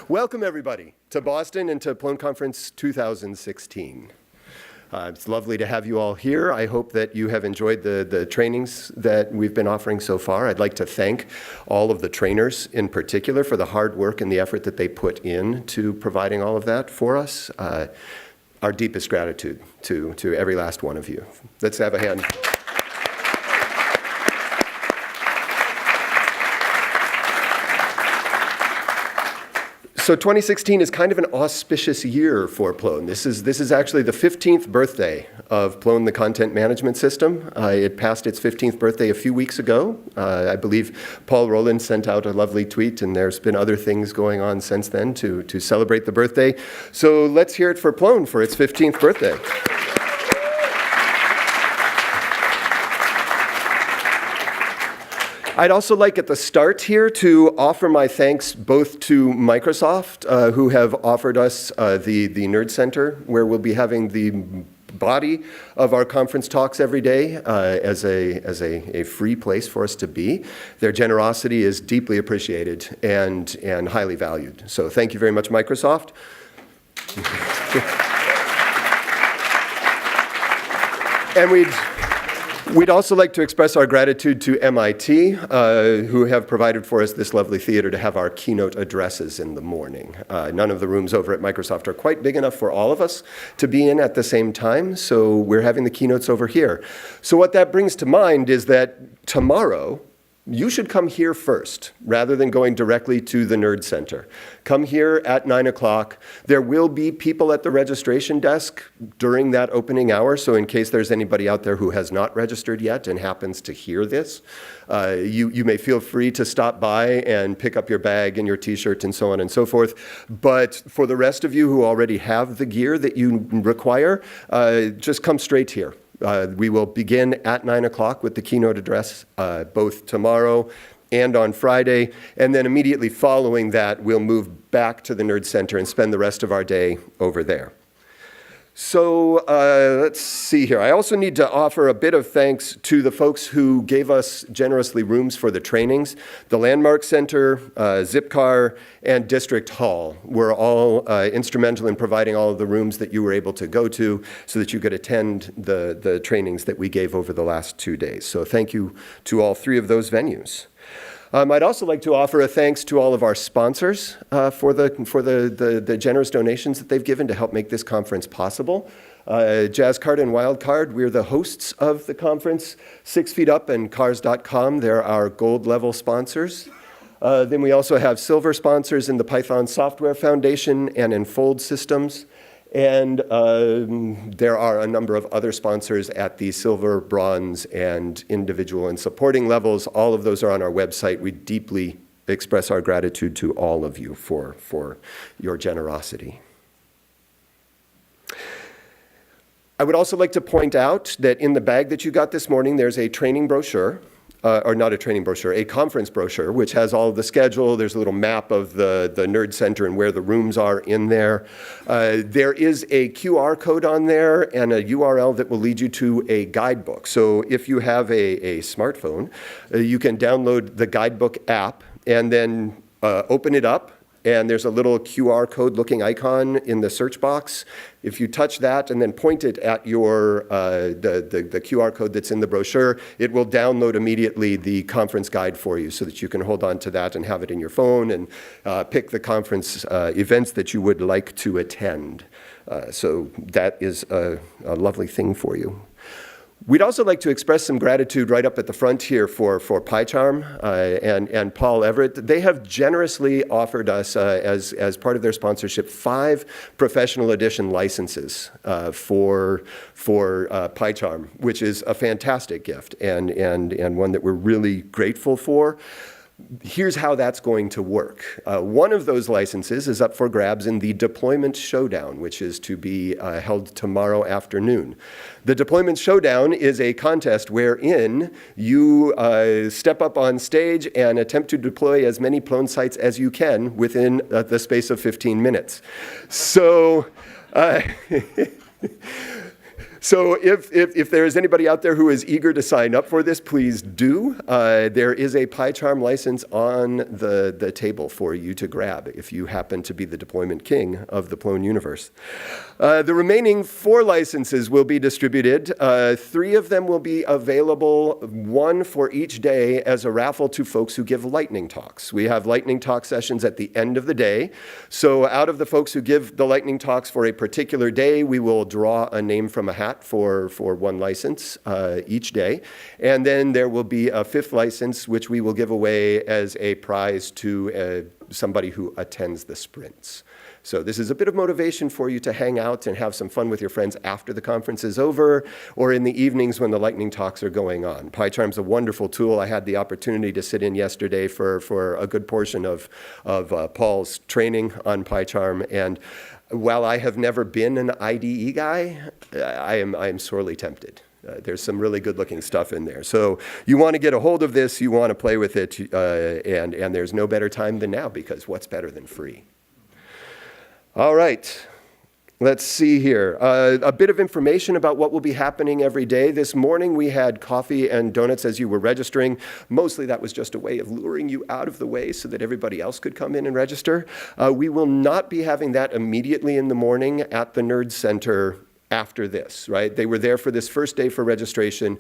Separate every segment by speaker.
Speaker 1: Welcome, everybody, to Boston and to Plone Conference 2016. It's lovely to have you all here. I hope that you have enjoyed the trainings that we've been offering so far. I'd like to thank all of the trainers in particular for the hard work and the effort that they put in to providing all of that for us. Our deepest gratitude to every last one of you. Let's have a hand. So 2016 is kind of an auspicious year for Plone. This is actually the 15th birthday of Plone, the content management system. It passed its 15th birthday a few weeks ago. I believe Paul Rowland sent out a lovely tweet, and there's been other things going on since then to celebrate the birthday. So let's hear it for Plone for its 15th birthday. I'd also like at the start here to offer my thanks both to Microsoft, who have offered us the Nerd Center, where we'll be having the body of our conference talks every day as a free place for us to be. Their generosity is deeply appreciated and highly valued. So thank you very much, Microsoft. And we'd also like to express our gratitude to MIT, who have provided for us this lovely theater to have our keynote addresses in the morning. None of the rooms over at Microsoft are quite big enough for all of us to be in at the same time, so we're having the keynotes over here. So what that brings to mind is that tomorrow, you should come here first, rather than going directly to the Nerd Center. Come here at 9 o'clock. There will be people at the registration desk during that opening hour, so in case there's anybody out there who has not registered yet and happens to hear this, you may feel free to stop by and pick up your bag and your t-shirt and so on and so forth. But for the rest of you who already have the gear that you require, just come straight here. We will begin at 9 o'clock with the keynote address, both tomorrow and on Friday, and then immediately following that, we'll move back to the Nerd Center and spend the rest of our day over there. So let's see here. I also need to offer a bit of thanks to the folks who gave us generously rooms for the trainings. The Landmark Center, Zipcar, and District Hall were all instrumental in providing all of the rooms that you were able to go to so that you could attend the trainings that we gave over the last 2 days. So thank you to all three of those venues. I'd also like to offer a thanks to all of our sponsors for the generous donations that they've given to help make this conference possible. Jazzcard and Wildcard, we're the hosts of the conference. 6 Feet Up and Cars.com, they're our gold level sponsors. Then we also have silver sponsors in the Python Software Foundation and Enfold Systems. And there are a number of other sponsors at the silver, bronze, and individual and supporting levels. All of those are on our website. We deeply express our gratitude to all of you for your generosity. I would also like to point out that in the bag that you got this morning, there's a training brochure. Or not a training brochure, a conference brochure, which has all of the schedule. There's a little map of the Nerd Center and where the rooms are in there. There is a QR code on there and a URL that will lead you to a guidebook. So if you have a smartphone, you can download the guidebook app and then open it up. And there's a little QR code looking icon in the search box. If you touch that and then point it at your the QR code that's in the brochure, it will download immediately the conference guide for you so that you can hold on to that and have it in your phone and pick the conference events that you would like to attend. So that is a lovely thing for you. We'd also like to express some gratitude right up at the front here for PyCharm and Paul Everett. They have generously offered us, as part of their sponsorship, 5 professional edition licenses for PyCharm, which is a fantastic gift and one that we're really grateful for. Here's how that's going to work. One of those licenses is up for grabs in the Deployment Showdown, which is to be held tomorrow afternoon. The Deployment Showdown is a contest wherein you step up on stage and attempt to deploy as many Plone sites as you can within the space of 15 minutes. So So if there is anybody out there who is eager to sign up for this, please do. There is a PyCharm license on the table for you to grab if you happen to be the deployment king of the Plone universe. The remaining 4 licenses will be distributed. 3 of them will be available, 1 for each day, as a raffle to folks who give lightning talks. We have lightning talk sessions at the end of the day. So out of the folks who give the lightning talks for a particular day, we will draw a name from a hat for 1 license each day. And then there will be a 5th license, which we will give away as a prize to somebody who attends the sprints. So this is a bit of motivation for you to hang out and have some fun with your friends after the conference is over, or in the evenings when the lightning talks are going on. PyCharm's a wonderful tool. I had the opportunity to sit in yesterday for a good portion of Paul's training on PyCharm, and while I have never been an IDE guy, I am sorely tempted. There's some really good-looking stuff in there. So you want to get a hold of this, you want to play with it, and there's no better time than now, because what's better than free? All right, let's see here. A bit of information about what will be happening every day. This morning we had coffee and donuts as you were registering. Mostly that was just a way of luring you out of the way so that everybody else could come in and register. We will not be having that immediately in the morning at the Nerd Center after this, right? They were there for this first day for registration.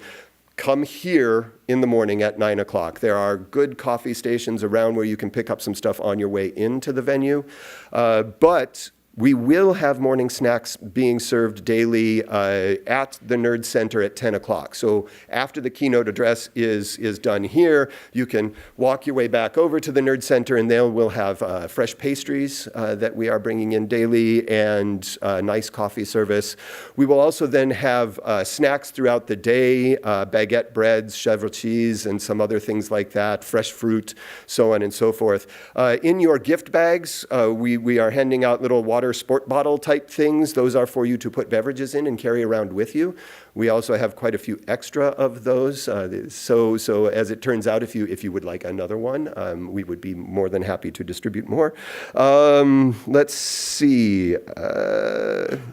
Speaker 1: Come here in the morning at 9 o'clock. There are good coffee stations around where you can pick up some stuff on your way into the venue. But we will have morning snacks being served daily at the Nerd Center at 10 o'clock. So after the keynote address is done here, you can walk your way back over to the Nerd Center, and we'll have fresh pastries that we are bringing in daily, and nice coffee service. We will also then have snacks throughout the day, baguette breads, chèvre cheese, and some other things like that, fresh fruit, so on and so forth. In your gift bags, we are handing out little water sport bottle type things. Those are for you to put beverages in and carry around with you. We also have quite a few extra of those. So as it turns out, if you would like another one, we would be more than happy to distribute more. Let's see.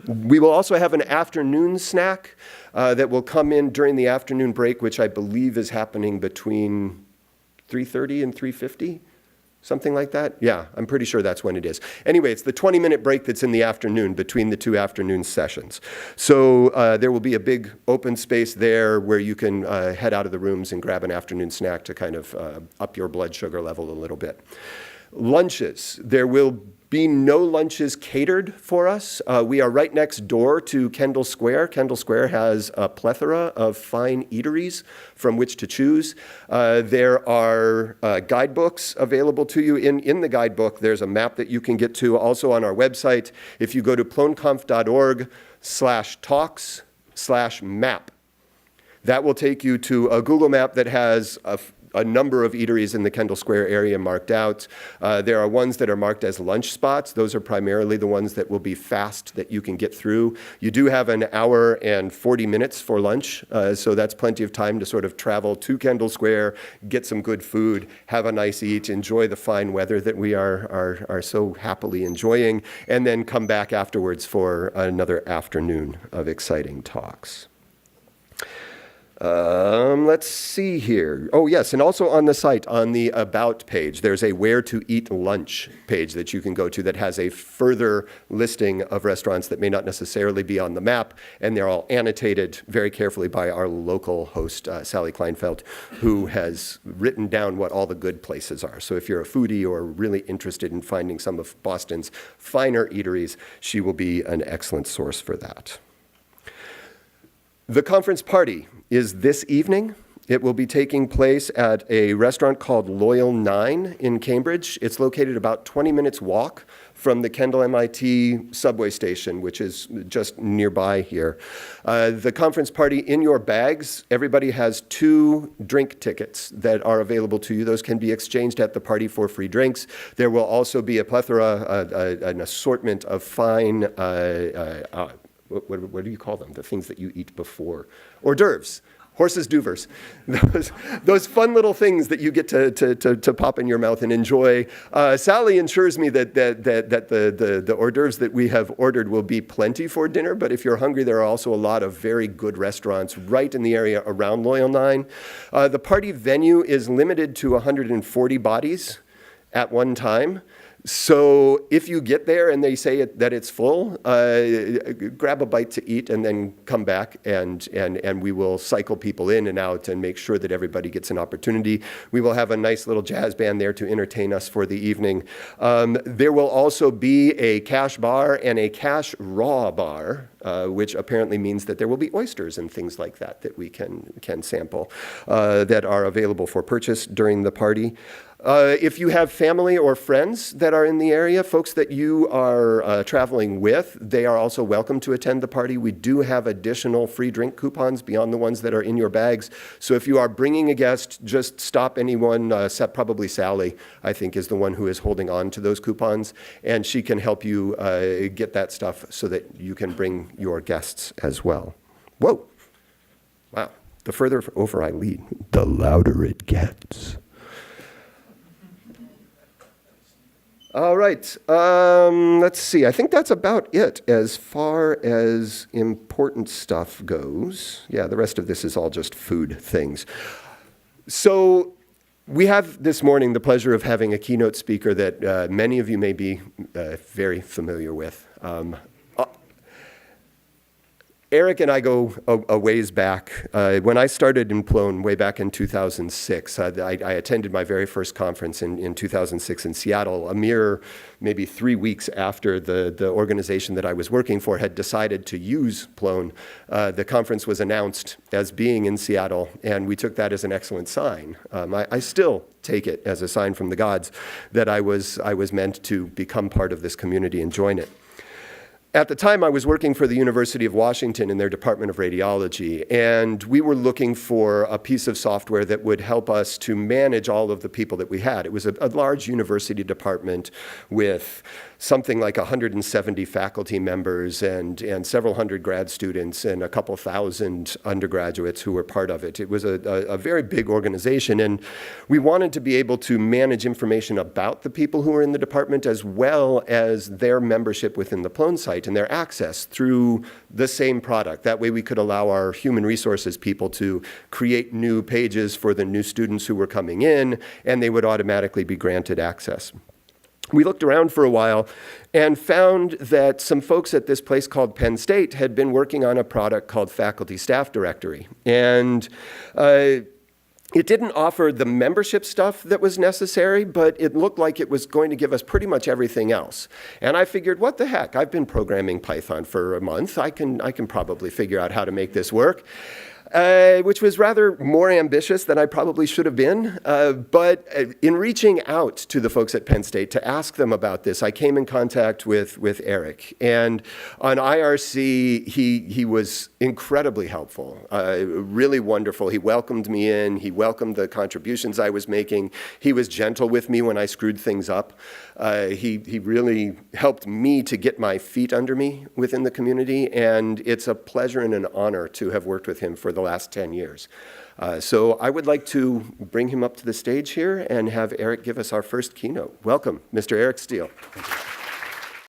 Speaker 1: We will also have an afternoon snack that will come in during the afternoon break, which I believe is happening between 3:30 and 3:50. Something like that? Yeah, I'm pretty sure that's when it is. Anyway, it's the 20-minute break that's in the afternoon between the 2 afternoon sessions. So there will be a big open space there where you can head out of the rooms and grab an afternoon snack to kind of up your blood sugar level a little bit. Lunches. There will be no lunches catered for us. We are right next door to Kendall Square. Kendall Square has a plethora of fine eateries from which to choose. There are guidebooks available to you. In the guidebook, there's a map that you can get to. Also on our website, if you go to plonconf.org/talks/map, that will take you to a Google map that has a number of eateries in the Kendall Square area marked out. There are ones that are marked as lunch spots. Those are primarily the ones that will be fast that you can get through. You do have an hour and 40 minutes for lunch, so that's plenty of time to sort of travel to Kendall Square, get some good food, have a nice eat, enjoy the fine weather that we are so happily enjoying, and then come back afterwards for another afternoon of exciting talks. Let's see here. Oh, yes, and also on the site, on the About page, there's a Where to Eat Lunch page that you can go to that has a further listing of restaurants that may not necessarily be on the map, and they're all annotated very carefully by our local host, Sally Kleinfeld, who has written down what all the good places are. So if you're a foodie or really interested in finding some of Boston's finer eateries, she will be an excellent source for that. The conference party is this evening. It will be taking place at a restaurant called Loyal 9 in Cambridge. It's located about 20 minutes walk from the Kendall MIT subway station, which is just nearby here. The conference party, in your bags, everybody has 2 drink tickets that are available to you. Those can be exchanged at the party for free drinks. There will also be a plethora, an assortment of fine what do you call them? The things that you eat before. Hors d'oeuvres. Horses duvers, those fun little things that you get to pop in your mouth and enjoy. Sally assures me that the hors d'oeuvres that we have ordered will be plenty for dinner, but if you're hungry, there are also a lot of very good restaurants right in the area around Loyal 9. The party venue is limited to 140 bodies at one time. So if you get there and they say that it's full, grab a bite to eat and then come back and we will cycle people in and out and make sure that everybody gets an opportunity. We will have a nice little jazz band there to entertain us for the evening. There will also be a cash bar and a cash raw bar, which apparently means that there will be oysters and things like that we can sample that are available for purchase during the party. If you have family or friends that are in the area, folks that you are traveling with, they are also welcome to attend the party. We do have additional free drink coupons beyond the ones that are in your bags. So if you are bringing a guest, just stop anyone, probably Sally, I think, is the one who is holding on to those coupons, and she can help you get that stuff so that you can bring your guests as well. Whoa. Wow. The further over I lead, the louder it gets. All right, let's see. I think that's about it as far as important stuff goes. Yeah, the rest of this is all just food things. So we have this morning the pleasure of having a keynote speaker that many of you may be very familiar with. Eric and I go a ways back. When I started in Plone way back in 2006, I attended my very first conference in 2006 in Seattle, a mere maybe 3 weeks after the organization that I was working for had decided to use Plone. The conference was announced as being in Seattle, and we took that as an excellent sign. I still take it as a sign from the gods that I was meant to become part of this community and join it. At the time, I was working for the University of Washington in their Department of Radiology, and we were looking for a piece of software that would help us to manage all of the people that we had. It was a large university department with something like 170 faculty members and several hundred grad students and a couple thousand undergraduates who were part of it. It was a very big organization, and we wanted to be able to manage information about the people who were in the department as well as their membership within the Plone site and their access through the same product. That way we could allow our human resources people to create new pages for the new students who were coming in, and they would automatically be granted access. We looked around for a while and found that some folks at this place called Penn State had been working on a product called Faculty Staff Directory. And it didn't offer the membership stuff that was necessary, but it looked like it was going to give us pretty much everything else. And I figured, what the heck? I've been programming Python for a month. I can probably figure out how to make this work. Which was rather more ambitious than I probably should have been. But in reaching out to the folks at Penn State to ask them about this, I came in contact with Eric. And on IRC, he was incredibly helpful, really wonderful. He welcomed me in. He welcomed the contributions I was making. He was gentle with me when I screwed things up. He really helped me to get my feet under me within the community. And it's a pleasure and an honor to have worked with him for the last 10 years. So I would like to bring him up to the stage here and have Eric give us our first keynote. Welcome, Mr. Eric Steele. Thank you.